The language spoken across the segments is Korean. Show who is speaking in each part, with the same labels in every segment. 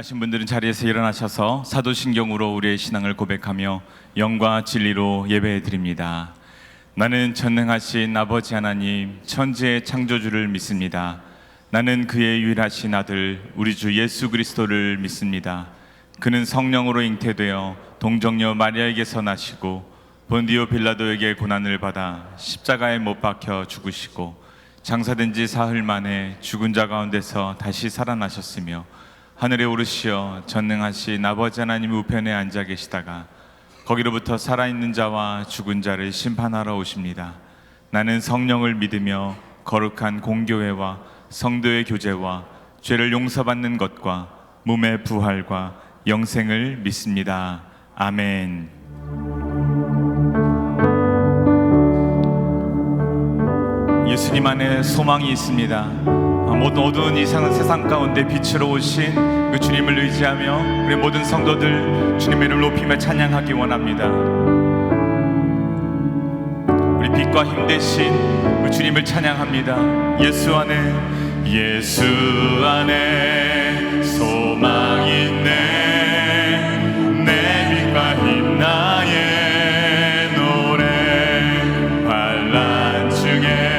Speaker 1: 신앙하신 분들은 자리에서 일어나셔서 사도신경으로 우리의 신앙을 고백하며 영과 진리로 예배해 드립니다. 나는 전능하신 아버지 하나님 천지의 창조주를 믿습니다. 나는 그의 유일하신 아들 우리 주 예수 그리스도를 믿습니다. 그는 성령으로 잉태되어 동정녀 마리아에게서 나시고 본디오 빌라도에게 고난을 받아 십자가에 못 박혀 죽으시고 장사된 지 사흘 만에 죽은 자 가운데서 다시 살아나셨으며 하늘에 오르시어 전능하신 아버지 하나님 우편에 앉아 계시다가 거기로부터 살아있는 자와 죽은 자를 심판하러 오십니다. 나는 성령을 믿으며 거룩한 공교회와 성도의 교제와 죄를 용서받는 것과 몸의 부활과 영생을 믿습니다. 아멘. 예수님 안에 소망이 있습니다. 모든 어두운 이상한 세상 가운데 빛으로 오신 그 주님을 의지하며 우리 모든 성도들 주님의 이름을 높이며 찬양하기 원합니다. 우리 빛과 힘 대신 그 주님을 찬양합니다. 예수 안에 소망이 있네. 내 빛과 힘 나의 노래 환난 중에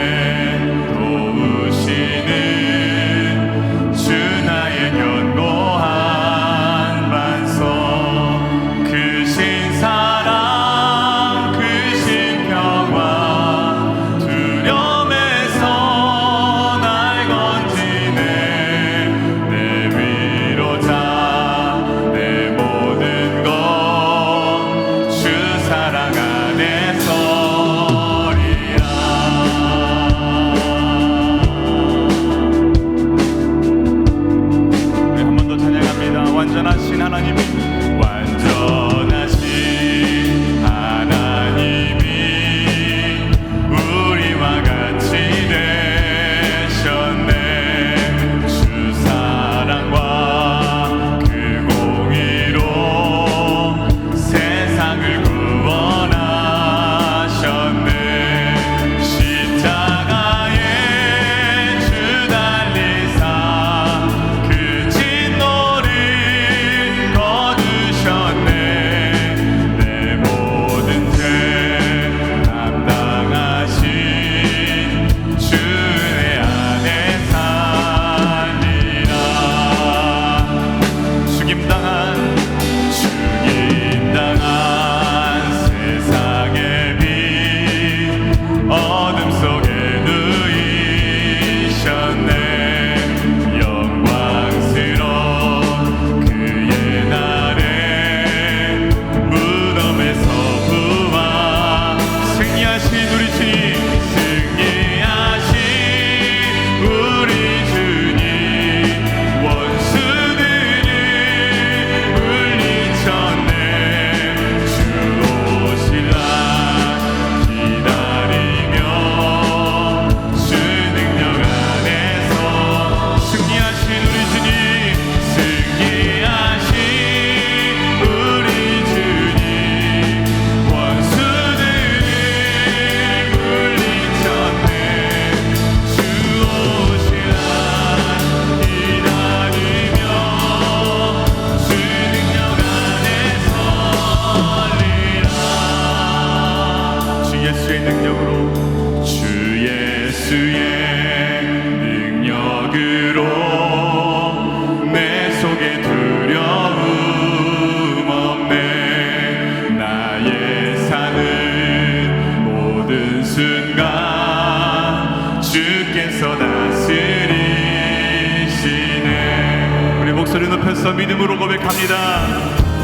Speaker 2: 목소리 높여서 믿음으로 고백합니다.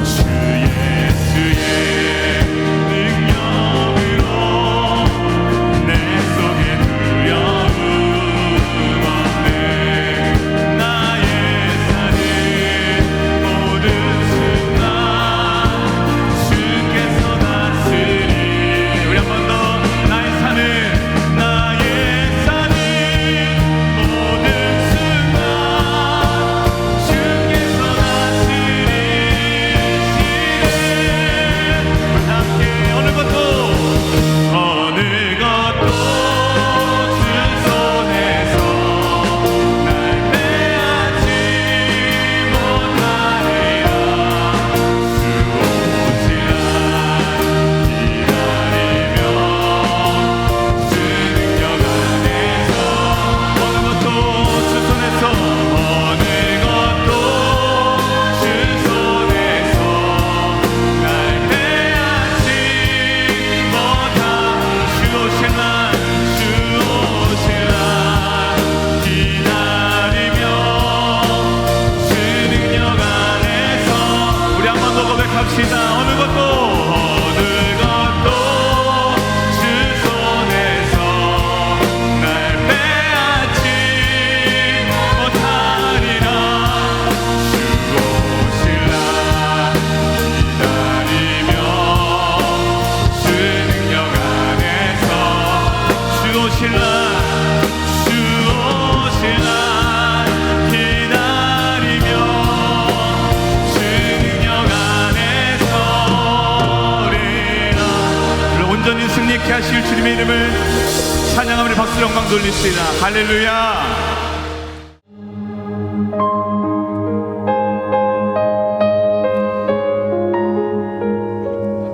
Speaker 2: 주 예수의 능력으로 내 속에 두려움 없네. 나의 사는 모든 순간 주께서 다스리. 우리 한 번 더. 나의 사는 모든 순간 주께서 다스리.
Speaker 1: 자유케 하실 주님의 이름을 찬양하며 박수 영광 돌리시다. 할렐루야.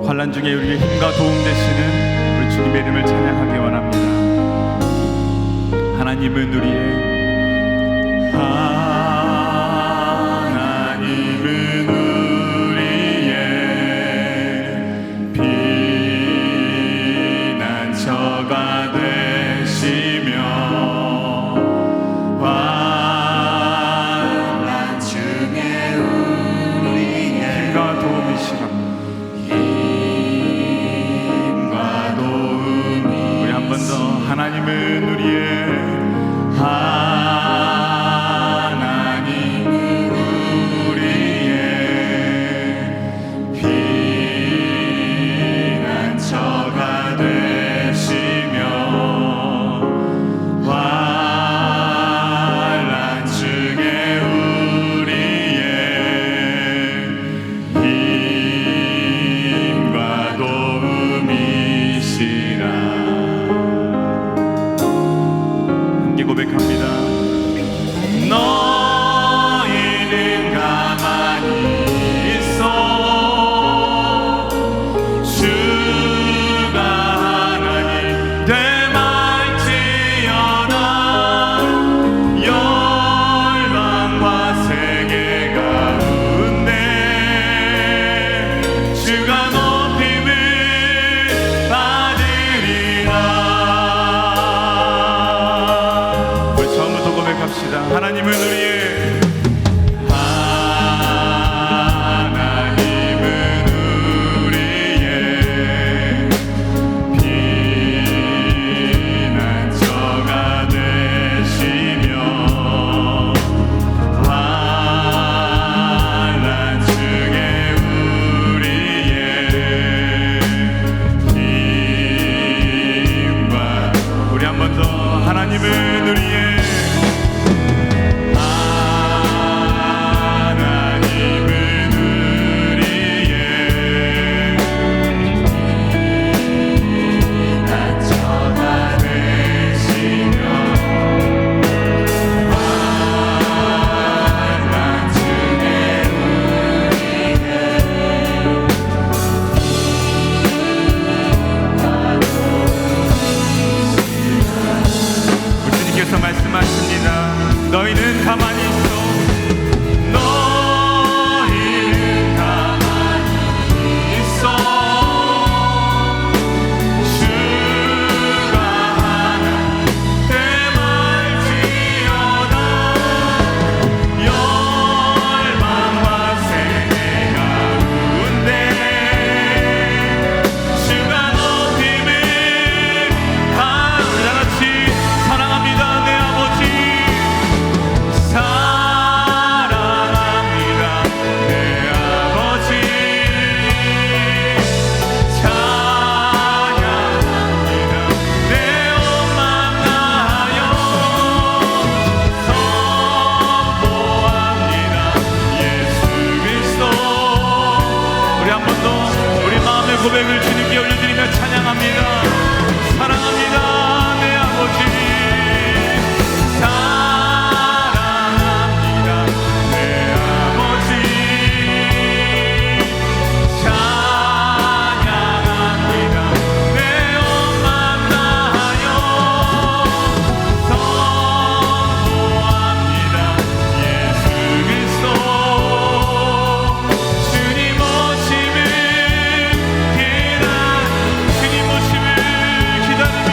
Speaker 1: 환난 중에 우리에게 힘과 도움 되시는 우리 주님의 이름을 찬양하기 원합니다. 하나님은 우리의
Speaker 2: 피난처가 되시며 환난 중에 우리의
Speaker 1: 힘과 도움이시라.
Speaker 2: 힘과 도움이
Speaker 1: 우리 한 번 더 하나님은 우리의
Speaker 2: 하나님은 우리의 피난처가 되시며 환난 중에 우리의 힘과 도움이시라.
Speaker 1: 함께 고백합니다.
Speaker 2: 너희는 가만히 있어 주가 하나님 되말지어다. 열방과 세계 가운데 주가 높임을 받으리라.
Speaker 1: 우리 처음부터 고백합시다. 하나님은 우리의
Speaker 2: 하나님은 우리의 피난처가 되시며 환난 중에 우리의 힘과
Speaker 1: 우리 한 번 더 하나님은 우리의
Speaker 2: 하나님은 우리의 피난처가 되시며 환난 중에
Speaker 1: 우리 주님께서 말씀하십니다. 너희는 가만히 있어.
Speaker 2: 너희는 가만히 있어 주가 하나님 되말지어다. 열방과 세계 가운데 주가 높임을 다같이 사랑합니다. 내 아버지 사랑합니다. 내 아버지 찬양합니다. 내 온맘 다하여 선포합니다. 예수 그리스도.
Speaker 1: 우리 한 번 더 우리 마음의 고백을 주님께 올려드리며 찬양합니다. 사랑합니다. 내 아버지
Speaker 2: 사랑합니다. 내 아버지 찬양합니다. 내 온맘 다하여 선포합니다. 예수 그리스도. 주님 오심을 기다리며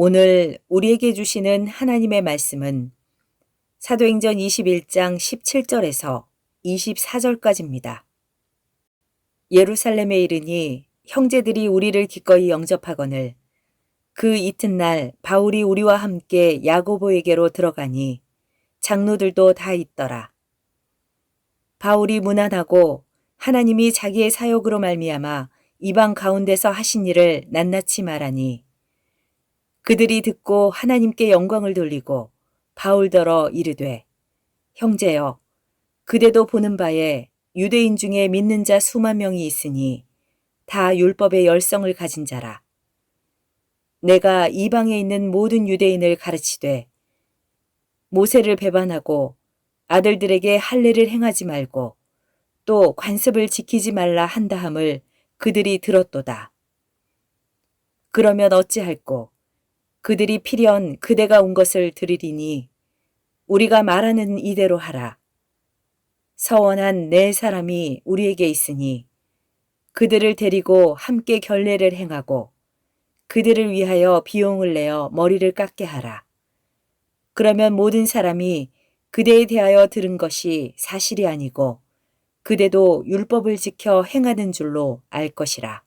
Speaker 3: 오늘 우리에게 주시는 하나님의 말씀은 사도행전 21장 17절에서 24절까지입니다. 예루살렘에 이르니 형제들이 우리를 기꺼이 영접하거늘 그 이튿날 바울이 우리와 함께 야고보에게로 들어가니 장로들도 다 있더라. 바울이 문안하고 하나님이 자기의 사역으로 말미암아 이방 가운데서 하신 일을 낱낱이 말하니 그들이 듣고 하나님께 영광을 돌리고 바울더러 이르되 형제여 그대도 보는 바에 유대인 중에 믿는 자 수만 명이 있으니 다 율법의 열성을 가진 자라. 내가 이방에 있는 모든 유대인을 가르치되 모세를 배반하고 아들들에게 할례를 행하지 말고 또 관습을 지키지 말라 한다함을 그들이 들었도다. 그러면 어찌할꼬 그들이 필연 그대가 온 것을 들으리니 우리가 말하는 이대로 하라. 서원한 네 사람이 우리에게 있으니 그들을 데리고 함께 결례를 행하고 그들을 위하여 비용을 내어 머리를 깎게 하라. 그러면 모든 사람이 그대에 대하여 들은 것이 사실이 아니고 그대도 율법을 지켜 행하는 줄로 알 것이라.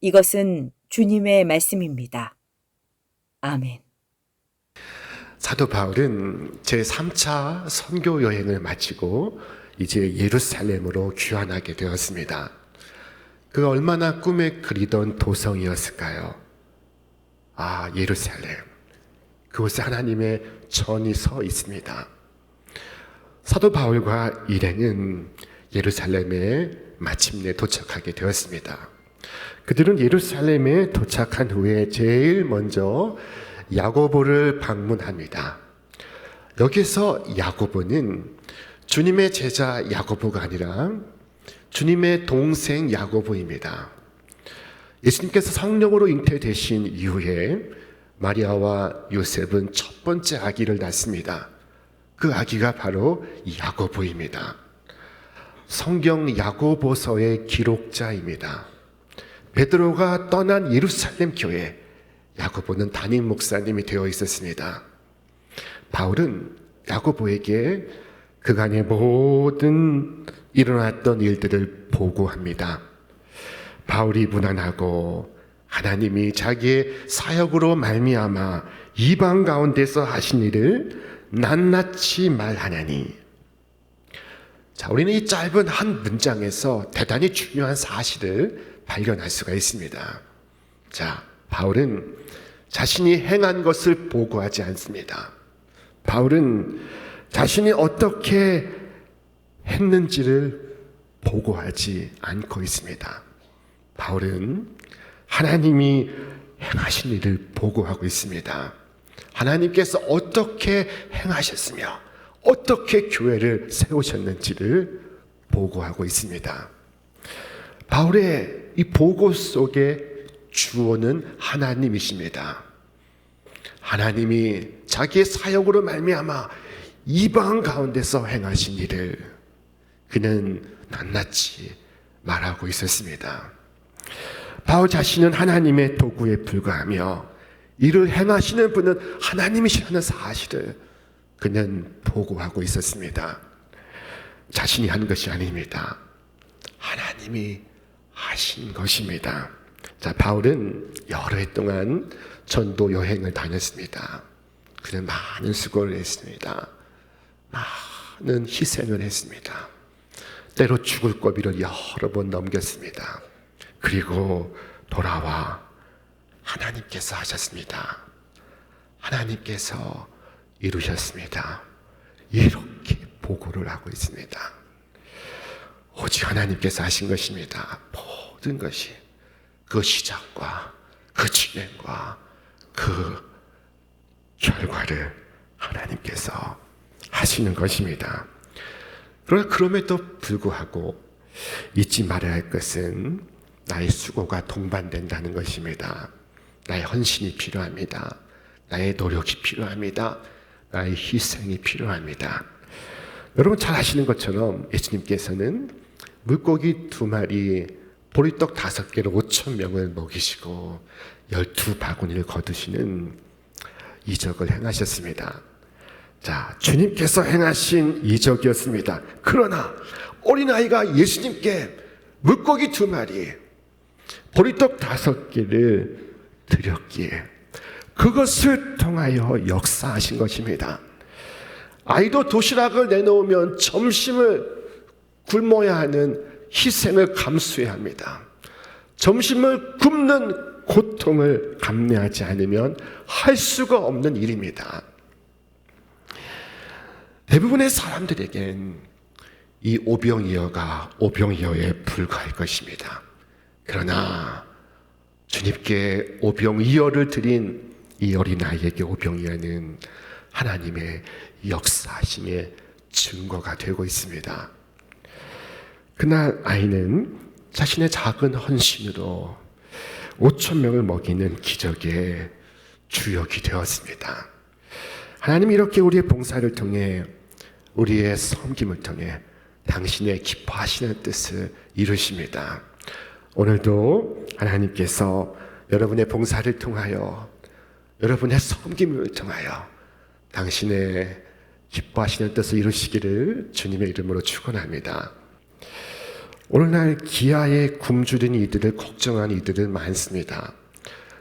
Speaker 3: 이것은 주님의 말씀입니다. 아멘.
Speaker 4: 사도 바울은 제3차 선교 여행을 마치고 이제 예루살렘으로 귀환하게 되었습니다. 그가 얼마나 꿈에 그리던 도성이었을까요? 아, 예루살렘. 그곳에 하나님의 전이 서 있습니다. 사도 바울과 일행은 예루살렘에 마침내 도착하게 되었습니다. 그들은 예루살렘에 도착한 후에 제일 먼저 야고보를 방문합니다. 여기서 야고보는 주님의 제자 야고보가 아니라 주님의 동생 야고보입니다. 예수님께서 성령으로 잉태되신 이후에 마리아와 요셉은 첫 번째 아기를 낳습니다. 그 아기가 바로 야고보입니다. 성경 야고보서의 기록자입니다. 베드로가 떠난 예루살렘 교회, 야고보는 담임 목사님이 되어 있었습니다. 바울은 야고보에게 그간의 모든 일어났던 일들을 보고합니다. 바울이 문안하고 하나님이 자기의 사역으로 말미암아 이방 가운데서 하신 일을 낱낱이 말하나니. 자, 우리는 이 짧은 한 문장에서 대단히 중요한 사실을 발견할 수가 있습니다. 자, 바울은 자신이 행한 것을 보고하지 않습니다. 바울은 자신이 어떻게 했는지를 보고하지 않고 있습니다. 바울은 하나님이 행하신 일을 보고하고 있습니다. 하나님께서 어떻게 행하셨으며 어떻게 교회를 세우셨는지를 보고하고 있습니다. 바울의 이 보고 속에 주어는 하나님이십니다. 하나님이 자기의 사역으로 말미암아 이방 가운데서 행하신 일을 그는 낱낱이 말하고 있었습니다. 바울 자신은 하나님의 도구에 불과하며 이를 행하시는 분은 하나님이시라는 사실을 그는 보고하고 있었습니다. 자신이 한 것이 아닙니다. 하나님이 하신 것입니다. 자, 바울은 여러 해 동안 전도 여행을 다녔습니다. 그는 많은 수고를 했습니다. 많은 희생을 했습니다. 때로 죽을 고비를 여러 번 넘겼습니다. 그리고 돌아와 하나님께서 하셨습니다. 하나님께서 이루셨습니다. 이렇게 보고를 하고 있습니다. 오직 하나님께서 하신 것입니다. 모든 것이 그 시작과 그 진행과 그 결과를 하나님께서 하시는 것입니다. 그러나 그럼에도 불구하고 잊지 말아야 할 것은 나의 수고가 동반된다는 것입니다. 나의 헌신이 필요합니다. 나의 노력이 필요합니다. 나의 희생이 필요합니다. 여러분 잘 아시는 것처럼 예수님께서는 물고기 2마리, 보리떡 5개로 5,000명을 먹이시고 12바구니를 거두시는 이적을 행하셨습니다. 자, 주님께서 행하신 이적이었습니다. 그러나 어린아이가 예수님께 물고기 2마리, 보리떡 5개를 드렸기에 그것을 통하여 역사하신 것입니다. 아이도 도시락을 내놓으면 점심을 굶어야 하는 희생을 감수해야 합니다. 점심을 굶는 고통을 감내하지 않으면 할 수가 없는 일입니다. 대부분의 사람들에겐 이 오병이어가 오병이어에 불과할 것입니다. 그러나 주님께 오병이어를 드린 이 어린아이에게 오병이어는 하나님의 역사하심의 증거가 되고 있습니다. 그날 아이는 자신의 작은 헌신으로 5,000명을 먹이는 기적의 주역이 되었습니다. 하나님이 이렇게 우리의 봉사를 통해, 우리의 섬김을 통해 당신의 기뻐하시는 뜻을 이루십니다. 오늘도 하나님께서 여러분의 봉사를 통하여, 여러분의 섬김을 통하여 당신의 기뻐하시는 뜻을 이루시기를 주님의 이름으로 축원합니다. 오늘날 기아에 굶주린 이들을 걱정하는 이들은 많습니다.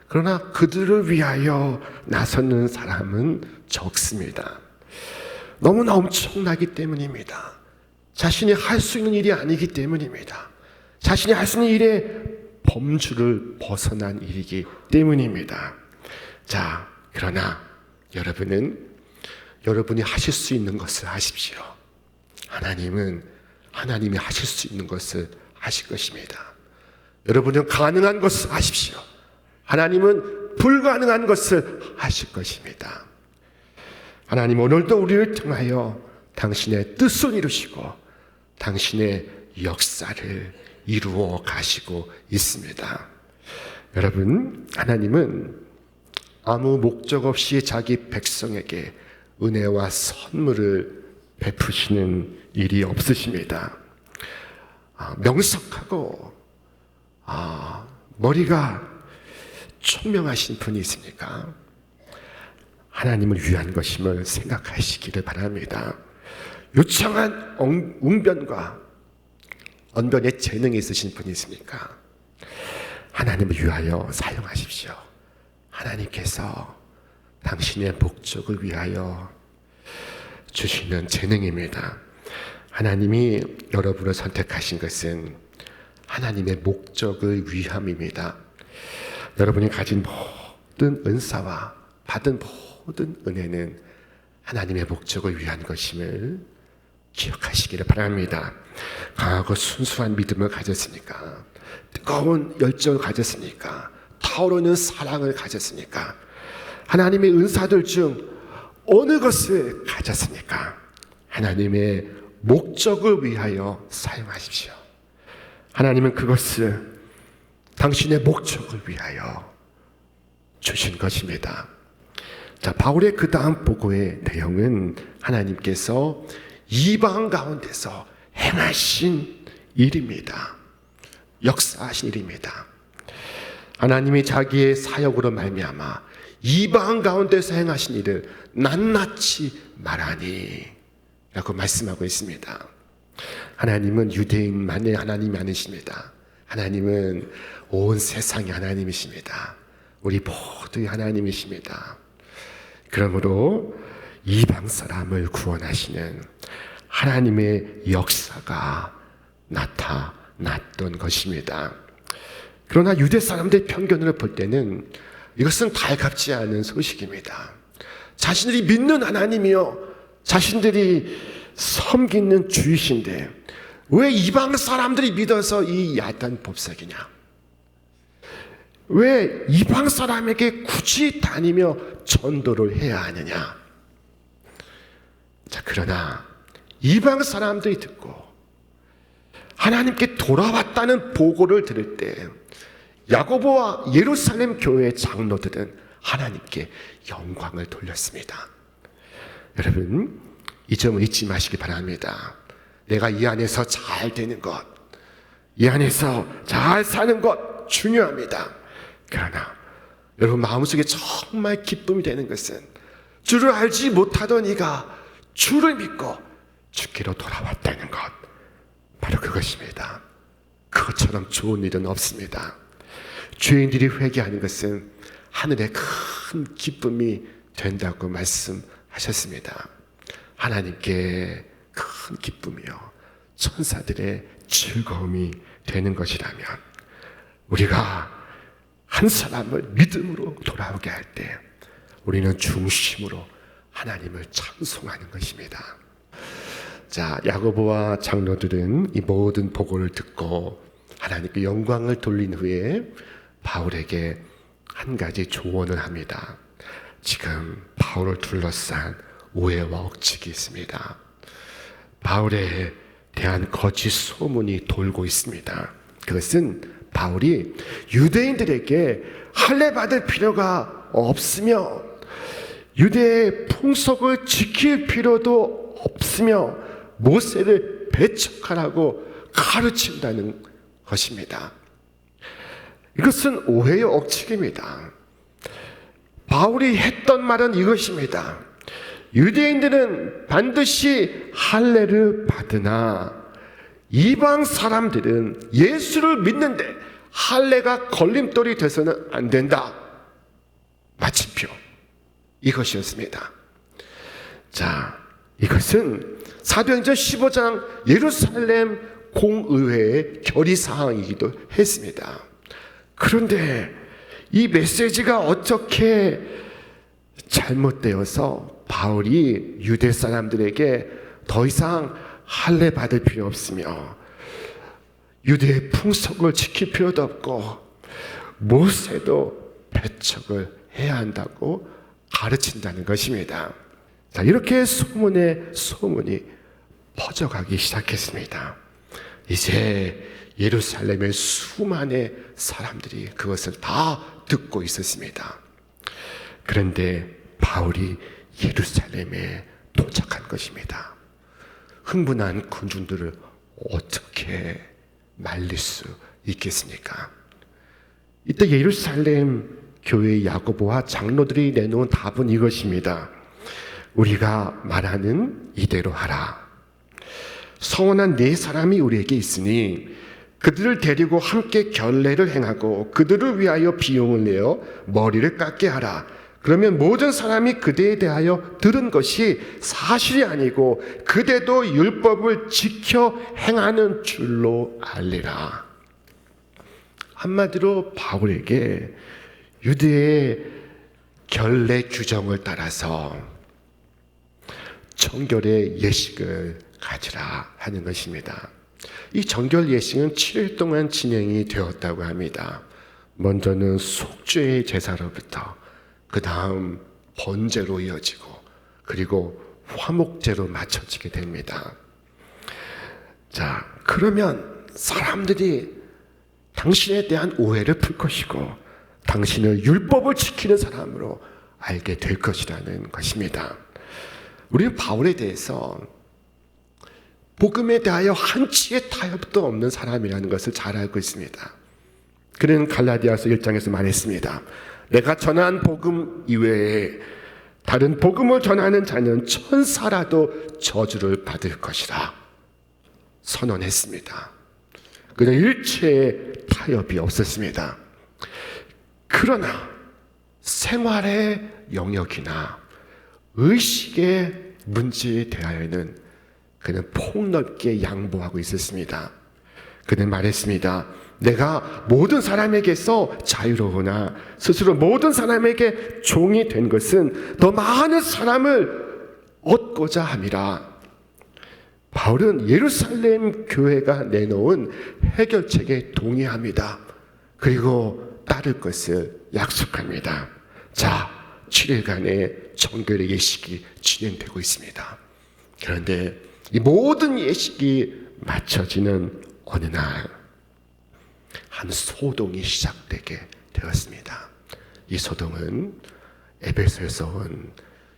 Speaker 4: 그러나 그들을 위하여 나서는 사람은 적습니다. 너무나 엄청나기 때문입니다. 자신이 할 수 있는 일이 아니기 때문입니다. 자신이 할 수 있는 일의 범주를 벗어난 일이기 때문입니다. 자, 그러나 여러분이 하실 수 있는 것을 하십시오. 하나님이 하실 수 있는 것을 하실 것입니다. 여러분은 가능한 것을 하십시오. 하나님은 불가능한 것을 하실 것입니다. 하나님 오늘도 우리를 통하여 당신의 뜻을 이루시고 당신의 역사를 이루어 가시고 있습니다. 여러분, 하나님은 아무 목적 없이 자기 백성에게 은혜와 선물을 베푸시는 일이 없으십니다. 명석하고 머리가 총명하신 분이 있습니까? 하나님을 위한 것임을 생각하시기를 바랍니다. 유창한 웅변과 언변에 재능이 있으신 분이 있습니까? 하나님을 위하여 사용하십시오. 하나님께서 당신의 목적을 위하여 주시는 재능입니다. 하나님이 여러분을 선택하신 것은 하나님의 목적을 위함입니다. 여러분이 가진 모든 은사와 받은 모든 은혜는 하나님의 목적을 위한 것임을 기억하시기를 바랍니다. 강하고 순수한 믿음을 가졌으니까, 뜨거운 열정을 가졌으니까, 타오르는 사랑을 가졌으니까, 하나님의 은사들 중 어느 것을 가졌습니까? 하나님의 목적을 위하여 사용하십시오. 하나님은 그것을 당신의 목적을 위하여 주신 것입니다. 자, 바울의 그 다음 보고의 내용은 하나님께서 이방 가운데서 행하신 일입니다. 역사하신 일입니다. 하나님이 자기의 사역으로 말미암아 이방 가운데서 행하신 일을 낱낱이 말하니 라고 말씀하고 있습니다. 하나님은 유대인만의 하나님이 아니십니다. 하나님은 온 세상의 하나님이십니다. 우리 모두의 하나님이십니다. 그러므로 이방 사람을 구원하시는 하나님의 역사가 나타났던 것입니다. 그러나 유대 사람들의 편견으로 볼 때는 이것은 달갑지 않은 소식입니다. 자신들이 믿는 하나님이요, 자신들이 섬기는 주이신데 왜 이방 사람들이 믿어서 이 야단 법석이냐? 왜 이방 사람에게 굳이 다니며 전도를 해야 하느냐? 자, 그러나 이방 사람들이 듣고 하나님께 돌아왔다는 보고를 들을 때 야고보와 예루살렘 교회의 장로들은 하나님께 영광을 돌렸습니다. 여러분, 이 점을 잊지 마시기 바랍니다. 내가 이 안에서 잘 되는 것, 이 안에서 잘 사는 것 중요합니다. 그러나 여러분 마음속에 정말 기쁨이 되는 것은 주를 알지 못하던 이가 주를 믿고 주께로 돌아왔다는 것, 바로 그것입니다. 그것처럼 좋은 일은 없습니다. 죄인들이 회개하는 것은 하늘의 큰 기쁨이 된다고 말씀하셨습니다. 하나님께 큰 기쁨이요 천사들의 즐거움이 되는 것이라면 우리가 한 사람을 믿음으로 돌아오게 할 때 우리는 중심으로 하나님을 찬송하는 것입니다. 자, 야고보와 장로들은 이 모든 보고를 듣고 하나님께 영광을 돌린 후에 바울에게 한 가지 조언을 합니다. 지금 바울을 둘러싼 오해와 억측이 있습니다. 바울에 대한 거짓 소문이 돌고 있습니다. 그것은 바울이 유대인들에게 할례 받을 필요가 없으며 유대의 풍속을 지킬 필요도 없으며 모세를 배척하라고 가르친다는 것입니다. 이것은 오해의 억측입니다. 바울이 했던 말은 이것입니다. 유대인들은 반드시 할례를 받으나 이방 사람들은 예수를 믿는데 할례가 걸림돌이 돼서는 안 된다. 마침표. 이것이었습니다. 자, 이것은 사도행전 15장 예루살렘 공의회의 결의사항이기도 했습니다. 그런데 이 메시지가 어떻게 잘못되어서 바울이 유대 사람들에게 더 이상 할례 받을 필요 없으며 유대의 풍속을 지킬 필요도 없고 모세도 배척을 해야 한다고 가르친다는 것입니다. 자, 이렇게 소문이 퍼져가기 시작했습니다. 이제 예루살렘의 수많은 사람들이 그것을 다 듣고 있었습니다. 그런데 바울이 예루살렘에 도착한 것입니다. 흥분한 군중들을 어떻게 말릴 수 있겠습니까? 이때 예루살렘 교회의 야고보와 장로들이 내놓은 답은 이것입니다. 우리가 말하는 이대로 하라. 성원한 네 사람이 우리에게 있으니 그들을 데리고 함께 결례를 행하고 그들을 위하여 비용을 내어 머리를 깎게 하라. 그러면 모든 사람이 그대에 대하여 들은 것이 사실이 아니고 그대도 율법을 지켜 행하는 줄로 알리라. 한마디로 바울에게 유대의 결례 규정을 따라서 정결의 예식을 가지라 하는 것입니다. 이 정결 예식은 7일 동안 진행이 되었다고 합니다. 먼저는 속죄의 제사로부터 그 다음 번제로 이어지고 그리고 화목제로 맞춰지게 됩니다. 자, 그러면 사람들이 당신에 대한 오해를 풀 것이고 당신을 율법을 지키는 사람으로 알게 될 것이라는 것입니다. 우리는 바울에 대해서 복음에 대하여 한치의 타협도 없는 사람이라는 것을 잘 알고 있습니다. 그는 갈라디아서 1장에서 말했습니다. 내가 전한 복음 이외에 다른 복음을 전하는 자는 천사라도 저주를 받을 것이라 선언했습니다. 그는 일체의 타협이 없었습니다. 그러나 생활의 영역이나 의식의 문제에 대하여는 그는 폭넓게 양보하고 있었습니다. 그는 말했습니다. 내가 모든 사람에게서 자유로우나 스스로 모든 사람에게 종이 된 것은 더 많은 사람을 얻고자 함이라. 바울은 예루살렘 교회가 내놓은 해결책에 동의합니다. 그리고 따를 것을 약속합니다. 자, 7일간의 정결의 예식이 진행되고 있습니다. 그런데 이 모든 예식이 마쳐지는 어느 날 한 소동이 시작되게 되었습니다. 이 소동은 에베소에서 온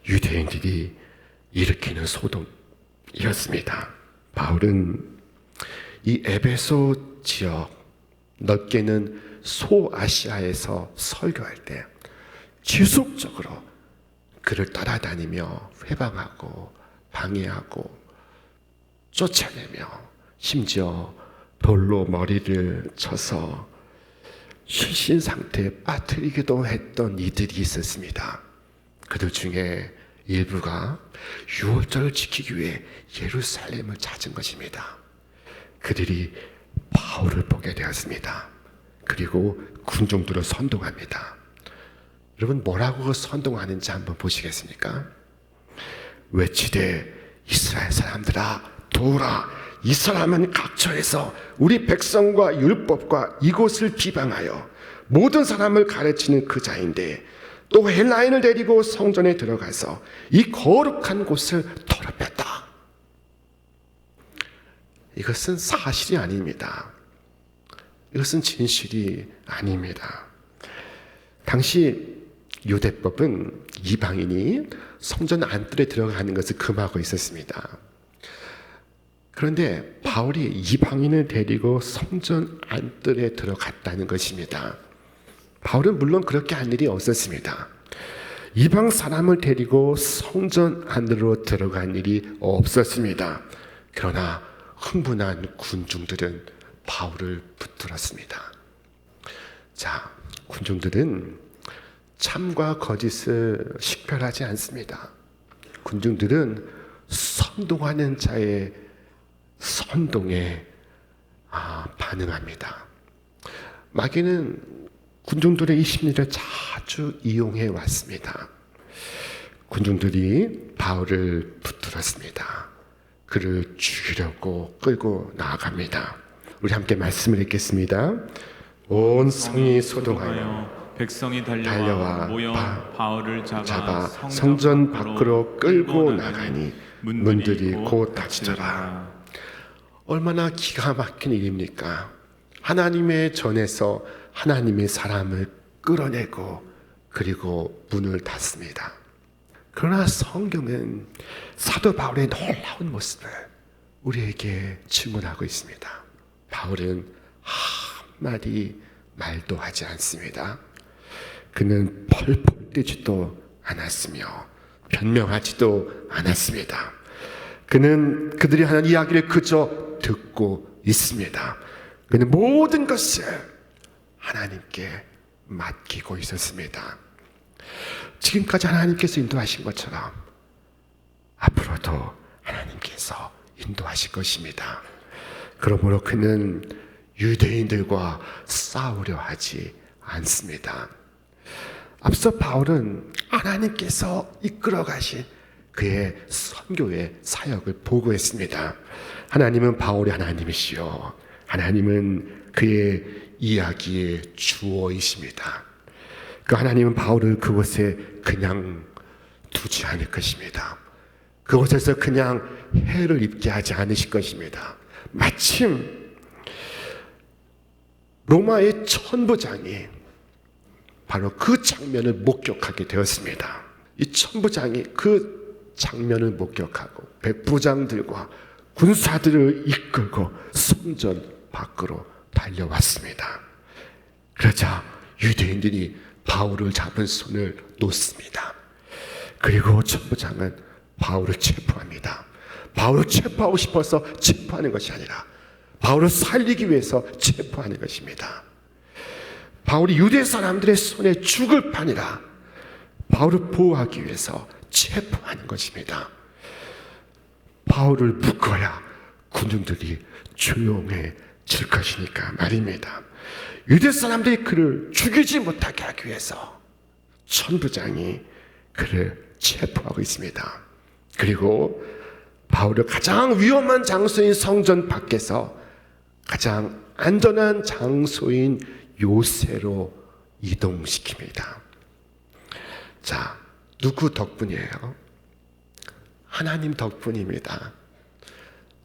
Speaker 4: 유대인들이 일으키는 소동이었습니다. 바울은 이 에베소 지역, 넓게는 소아시아에서 설교할 때 지속적으로 그를 따라다니며 회방하고 방해하고 쫓아내며 심지어 돌로 머리를 쳐서 실신 상태에 빠뜨리기도 했던 이들이 있었습니다. 그들 중에 일부가 유월절을 지키기 위해 예루살렘을 찾은 것입니다. 그들이 바울을 보게 되었습니다. 그리고 군중들을 선동합니다. 여러분, 뭐라고 선동하는지 한번 보시겠습니까? 외치되 이스라엘 사람들아 도우라. 이 사람은 각처에서 우리 백성과 율법과 이곳을 비방하여 모든 사람을 가르치는 그 자인데 또 헬라인을 데리고 성전에 들어가서 이 거룩한 곳을 더럽혔다. 이것은 사실이 아닙니다. 이것은 진실이 아닙니다. 당시 유대법은 이방인이 성전 안뜰에 들어가는 것을 금하고 있었습니다. 그런데 바울이 이방인을 데리고 성전 안뜰에 들어갔다는 것입니다. 바울은 물론 그렇게 한 일이 없었습니다. 이방 사람을 데리고 성전 안으로 들어간 일이 없었습니다. 그러나 흥분한 군중들은 바울을 붙들었습니다. 자, 군중들은 참과 거짓을 식별하지 않습니다. 군중들은 선동하는 자의 선동에 반응합니다. 마귀는 군중들의 이 심리를 자주 이용해 왔습니다. 군중들이 바울을 붙들었습니다. 그를 죽이려고 끌고 나아갑니다. 우리 함께 말씀을 읽겠습니다. 온 성이 소동하여
Speaker 1: 백성이
Speaker 4: 달려와
Speaker 1: 달려와 모여 바울을 잡아
Speaker 4: 성전 밖으로 끌고 나가니 문들이 곧 닫히더라. 얼마나 기가 막힌 일입니까? 하나님의 전에서 하나님의 사람을 끌어내고 그리고 문을 닫습니다. 그러나 성경은 사도 바울의 놀라운 모습을 우리에게 증언하고 있습니다. 바울은 한마디 말도 하지 않습니다. 그는 펄펄 뛰지도 않았으며 변명하지도 않았습니다. 그는 그들이 하는 이야기를 그저 듣고 있습니다. 그는 모든 것을 하나님께 맡기고 있었습니다. 지금까지 하나님께서 인도하신 것처럼 앞으로도 하나님께서 인도하실 것입니다. 그러므로 그는 유대인들과 싸우려 하지 않습니다. 앞서 바울은 하나님께서 이끌어 가신 그의 선교의 사역을 보고했습니다. 하나님은 바울의 하나님이시요 하나님은 그의 이야기의 주어이십니다. 그 하나님은 바울을 그곳에 그냥 두지 않을 것입니다. 그곳에서 그냥 해를 입게 하지 않으실 것입니다. 마침 로마의 천부장이 바로 그 장면을 목격하게 되었습니다. 이 천부장이 그 장면을 목격하고 백부장들과 군사들을 이끌고 성전 밖으로 달려왔습니다. 그러자 유대인들이 바울을 잡은 손을 놓습니다. 그리고 천부장은 바울을 체포합니다. 바울을 체포하고 싶어서 체포하는 것이 아니라 바울을 살리기 위해서 체포하는 것입니다. 바울이 유대 사람들의 손에 죽을 판이라 바울을 보호하기 위해서 체포하는 것입니다. 바울을 묶어야 군중들이 조용해질 것이니까 말입니다. 유대 사람들이 그를 죽이지 못하게 하기 위해서 천부장이 그를 체포하고 있습니다. 그리고 바울을 가장 위험한 장소인 성전 밖에서 가장 안전한 장소인 요새로 이동시킵니다. 자, 누구 덕분이에요? 하나님 덕분입니다.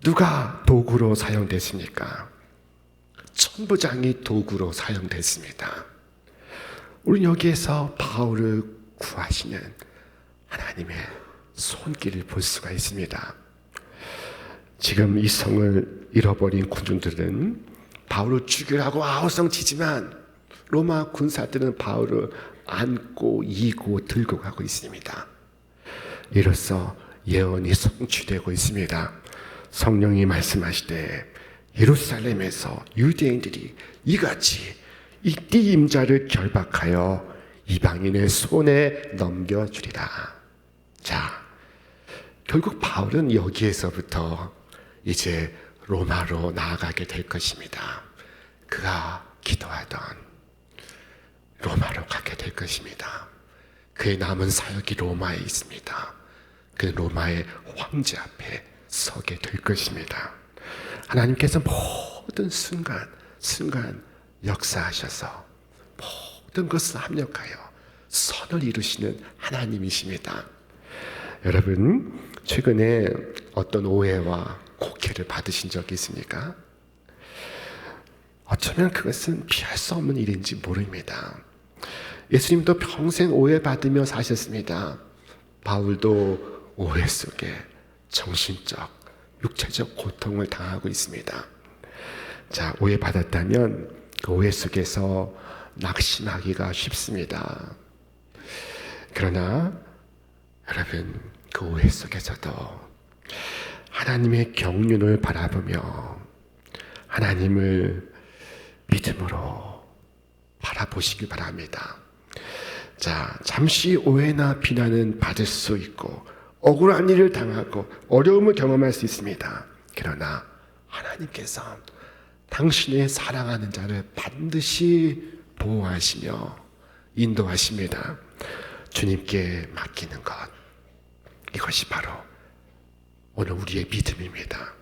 Speaker 4: 누가 도구로 사용됐습니까? 천부장이 도구로 사용됐습니다. 우리 여기에서 바울을 구하시는 하나님의 손길을 볼 수가 있습니다. 지금 이 성을 잃어버린 군중들은 바울을 죽이라고 아우성치지만 로마 군사들은 바울을 안고 이고 들고 가고 있습니다. 이로써 예언이 성취되고 있습니다. 성령이 말씀하시되 예루살렘에서 유대인들이 이같이 이 띠임자를 결박하여 이방인의 손에 넘겨주리라. 자, 결국 바울은 여기에서부터 이제 로마로 나아가게 될 것입니다. 그가 기도하던 로마로 가게 될 것입니다. 그의 남은 사역이 로마에 있습니다. 그 로마의 황제 앞에 서게 될 것입니다. 하나님께서 모든 순간 역사하셔서 모든 것을 합력하여 선을 이루시는 하나님이십니다. 여러분, 최근에 어떤 오해와 곡해를 받으신 적이 있습니까? 어쩌면 그것은 피할 수 없는 일인지 모릅니다. 예수님도 평생 오해받으며 사셨습니다. 바울도 오해 속에 정신적, 육체적 고통을 당하고 있습니다. 자, 오해받았다면 그 오해 속에서 낙심하기가 쉽습니다. 그러나 여러분, 그 오해 속에서도 하나님의 경륜을 바라보며 하나님을 믿음으로 바라보시기 바랍니다. 자, 잠시 오해나 비난은 받을 수 있고 억울한 일을 당하고 어려움을 경험할 수 있습니다. 그러나 하나님께서 당신의 사랑하는 자를 반드시 보호하시며 인도하십니다. 주님께 맡기는 것, 이것이 바로 오늘 우리의 믿음입니다.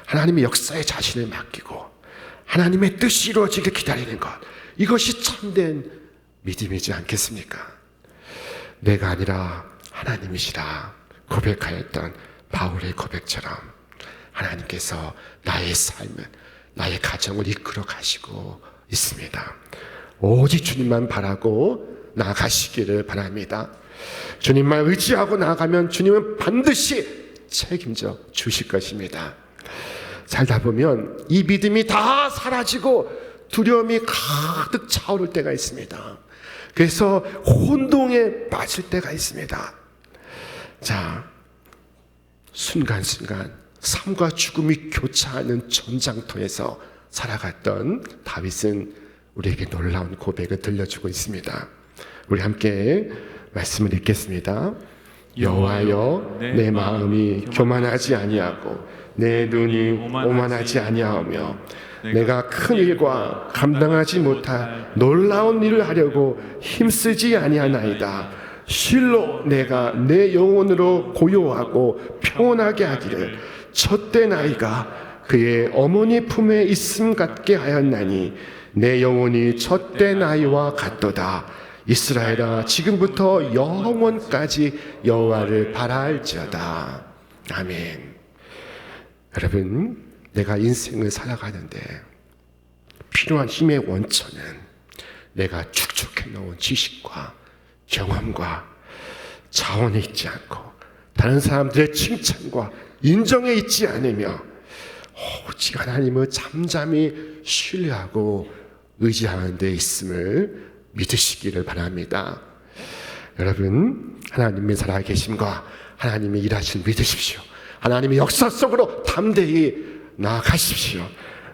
Speaker 4: 하나님의 역사에 자신을 맡기고 하나님의 뜻이 이루어지길 기다리는 것, 이것이 참된 믿음이지 않겠습니까? 내가 아니라 하나님이시라 고백하였던 바울의 고백처럼 하나님께서 나의 삶을, 나의 가정을 이끌어 가시고 있습니다. 오직 주님만 바라고 나아가시기를 바랍니다. 주님만 의지하고 나아가면 주님은 반드시 책임져 주실 것입니다. 살다 보면 이 믿음이 다 사라지고 두려움이 가득 차오를 때가 있습니다. 그래서 혼동에 빠질 때가 있습니다. 자, 순간순간 삶과 죽음이 교차하는 전장터에서 살아갔던 다윗은 우리에게 놀라운 고백을 들려주고 있습니다. 우리 함께 말씀을 읽겠습니다. 여호와여, 내 마음이 교만하지 아니하고 내 눈이 오만하지 아니하며 내가 큰 일과 감당하지 못할 놀라운 일을 하려고 힘쓰지 아니하나이다. 실로 내가 내 영혼으로 고요하고 평온하게 하기를 젖대 나이가 그의 어머니 품에 있음 같게 하였나니 내 영혼이 젖대 나이와 같도다. 이스라엘아, 지금부터 영원까지 여호와를 바랄지어다. 아멘. 여러분, 내가 인생을 살아가는데 필요한 힘의 원천은 내가 축적해 놓은 지식과 경험과 자원에 있지 않고 다른 사람들의 칭찬과 인정에 있지 않으며 오직 하나님을 잠잠히 신뢰하고 의지하는 데 있음을 믿으시기를 바랍니다. 여러분, 하나님의 살아계심과 하나님의 일하심을 믿으십시오. 하나님의 역사 속으로 담대히 나아가십시오.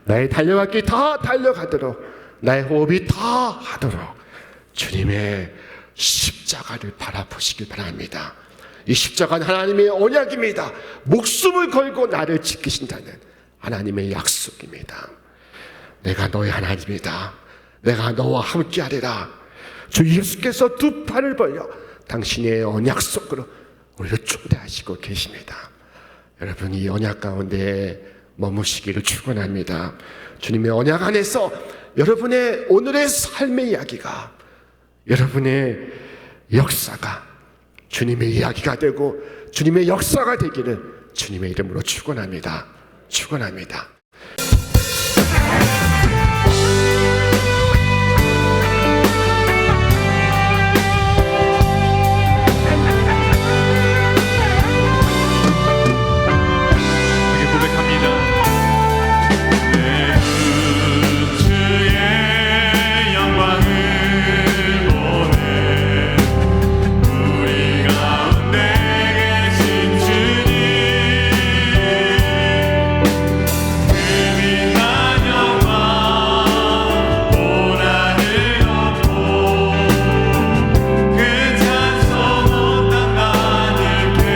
Speaker 4: 나의 달려갈 길 다 달려가도록, 나의 호흡이 다 하도록 주님의 십자가를 바라보시길 바랍니다. 이 십자가는 하나님의 언약입니다. 목숨을 걸고 나를 지키신다는 하나님의 약속입니다. 내가 너의 하나님이다. 내가 너와 함께하리라. 주 예수께서 두 팔을 벌려 당신의 언약 속으로 우리를 초대하시고 계십니다. 여러분, 이 언약 가운데 머무시기를 축원합니다. 주님의 언약 안에서 여러분의 오늘의 삶의 이야기가, 여러분의 역사가 주님의 이야기가 되고 주님의 역사가 되기를 주님의 이름으로 축원합니다. 축원합니다.
Speaker 2: 우리 고백합니다. 내 주의 영광을 보내 우리 가운데 계신 주님 그 빛난 영광 보라를 덮고 그 찬송 온 땅 가득해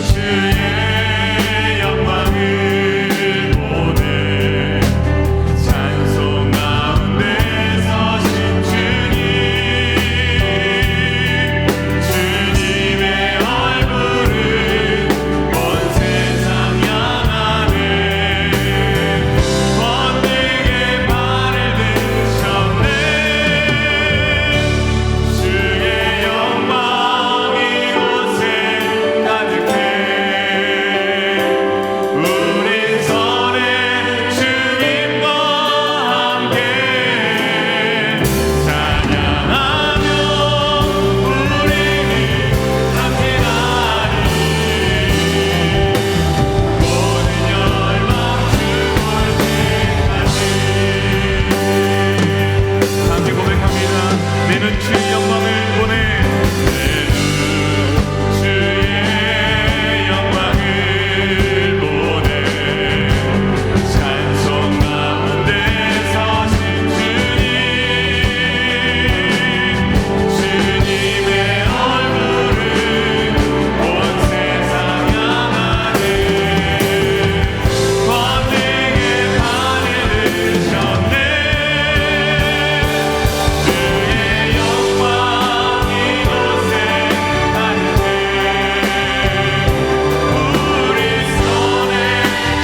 Speaker 2: 주의 영광을 보내 찬송 가운데 서신 주님 주님의 얼굴을 온 세상 향하네 번데게 발을 드셨네 주의 영광이 이곳에 가득해 우린 선의 주님과 함께 찬양하며 우리는 함께하리 모든 열방 죽을 때까지 함께 고백합니다. 내는 주의 영광을 보내 주의 영광을 보내 찬송 가운데 서신 주님의 얼굴을 온 세상 향하네 번데게 발에 드셨네 주의 영광 이곳에 가득해 우리 손에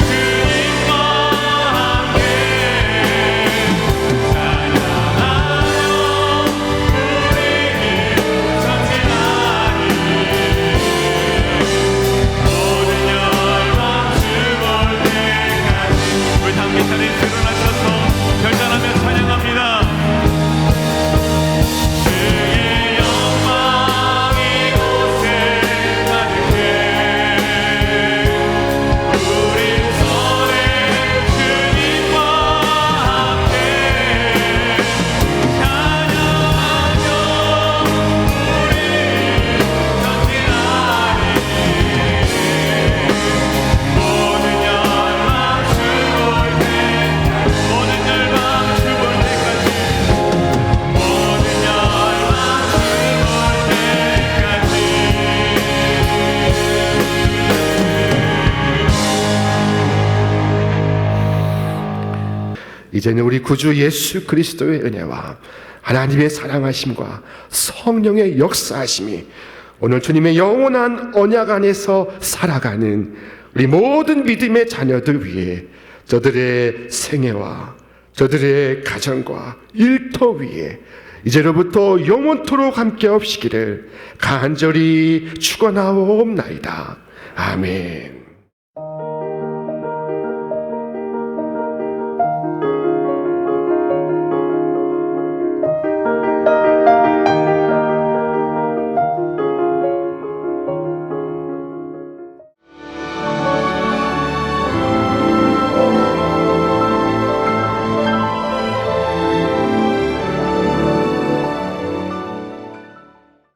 Speaker 2: 주님과 함께 찬양하며 우리는 전진하리 모든 열방 죽을 때까지 우리 다 함께 자리에 일어나셔서 결단하며 찬양합니다. 주의 영광 이곳에 가득해 우리 손에 주님과 함께 찬양하며 우리 전진하리 모든 열방 죽을 때까지 모든 열방 죽을 때까지 모든 열방 죽을 때까지
Speaker 4: 이제는 우리 구주 예수 그리스도의 은혜와 하나님의 사랑하심과 성령의 역사하심이 오늘 주님의 영원한 언약 안에서 살아가는 우리 모든 믿음의 자녀들 위해 저들의 생애와 저들의 가정과 일터 위에 이제로부터 영원토록 함께 없시기를 간절히 축원하옵나이다. 아멘.